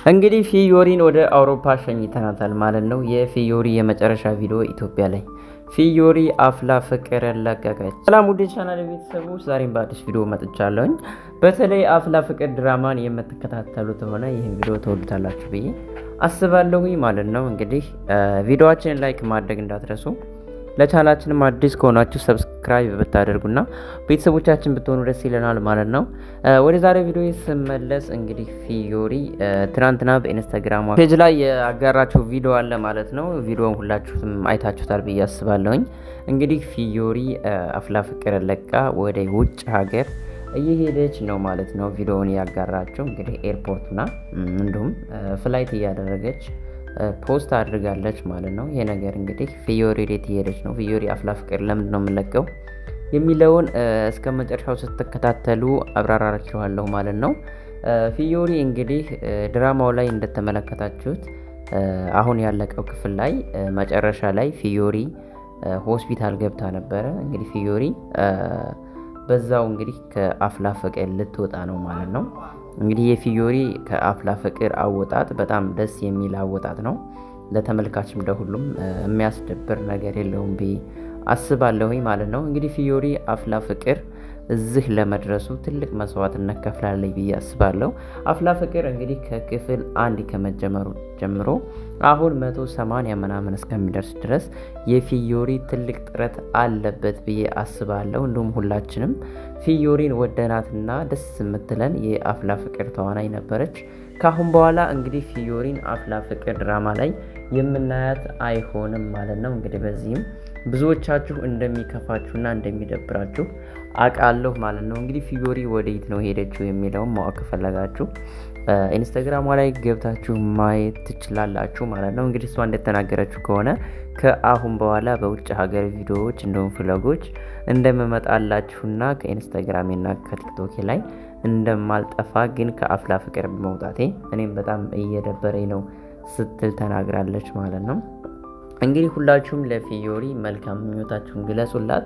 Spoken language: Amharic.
እንግዲህ ፊዮሪን ወደ አውሮፓ ሸኝተናታል ማለት ነው። የፊዮሪ የመጨረሻ ቪዲዮ ኢትዮጵያ ላይ ፊዮሪ አፍላ ፍቅር ለቀቀች። ሰላም ውድ ቻናል ቤተሰቦች፣ ዛሬም በአዲስ ቪዲዮ መጥቻለሁኝ። በተለይ አፍላ ፍቅር ድራማን የምትከታተሉት ሆነ ይህን ቪዲዮ ተወዱታላችሁ ብዬ አስባለሁኝ ማለት ነው። እንግዲህ ቪዲዮአችንን ላይክ ማድረግ እንዳትረሱ፣ ለቻናላችንም አዲስ ከሆናችሁ ሰብስክራይብ ብታደርጉና ቤተሰቦቻችን ብትሆኑ ደስ ይለናል ማለት ነው። ወደ ዛሬ ቪዲዮ ስመለስ እንግዲህ ፊዮሪ ትናንትና በኢንስታግራም ፔጅ ላይ ያጋራቸው ቪዲዮ አለ ማለት ነው። ቪዲዮውን ሁላችሁም አይታችሁታል ብዬ አስባለሁኝ። እንግዲህ ፊዮሪ አፍላ ፍቅር ለቃ ወደ ውጭ ሀገር እየሄደች ነው ማለት ነው። ቪዲዮውን ያጋራቸው እንግዲህ ኤርፖርቱና እንዲሁም ፍላይት እያደረገች ፖስት አድርጋለች ማለት ነው። ይሄ ነገር እንግዲህ ፊዮሪ ወዴት እየሄደች ነው፣ ፊዮሪ አፍላ ፍቅር ለምንድን ነው የምንለቀው የሚለውን እስከ መጨረሻው ስትከታተሉ አብራራችኋለሁ ማለት ነው። ፊዮሪ እንግዲህ ድራማው ላይ እንደተመለከታችሁት አሁን ያለቀው ክፍል ላይ መጨረሻ ላይ ፊዮሪ ሆስፒታል ገብታ ነበረ። እንግዲህ ፊዮሪ በዛው እንግዲህ ከአፍላ ፍቅር ልትወጣ ነው ማለት ነው። እንግዲህ የፊዮሪ ከአፍላ ፍቅር አወጣጥ በጣም ደስ የሚል አወጣጥ ነው። ለተመልካችም ለሁሉም የሚያስደብር ነገር የለውም ብዬ አስባለሁኝ ማለት ነው። እንግዲህ ፊዮሪ አፍላ ፍቅር እዚህ ለመድረሱ ትልቅ መስዋዕትነት ከፍላለች ብዬ አስባለሁ። አፍላ ፍቅር እንግዲህ ከክፍል 1 ከመጀመሩ ጀምሮ አሁን 180 ምናምን እስከሚደርስ ድረስ የፊዮሪ ትልቅ ጥረት አለበት ብዬ አስባለሁ። እንዲሁም ሁላችንም ፊዮሪን ወደናትና ደስ የምትለን የአፍላ ፍቅር ተዋናይ ነበረች። ካሁን በኋላ እንግዲህ ፊዮሪን አፍላ ፍቅር ድራማ ላይ የምናያት አይሆንም ማለት ነው። እንግዲህ በዚህም ብዙዎቻችሁ እንደሚከፋችሁና እንደሚደብራችሁ አውቃለሁ ማለት ነው። እንግዲህ ፊዮሪ ወዴት ነው ሄደችው የሚለውን ማወቅ ከፈለጋችሁ ኢንስታግራሟ ላይ ገብታችሁ ማየት ትችላላችሁ ማለት ነው። እንግዲህ እሷ እንደተናገረችው ከሆነ ከአሁን በኋላ በውጭ ሀገር ቪዲዮዎች እንደውም ፍለጎች እንደምመጣላችሁና ከኢንስታግራሜና ከቲክቶኬ ላይ እንደማልጠፋ ግን ከአፍላ ፍቅር በመውጣቴ እኔም በጣም እየደበረኝ ነው ስትል ተናግራለች ማለት ነው። እንግዲህ ሁላችሁም ለፊዮሪ መልካም ምኞታችሁን ግለጹላት።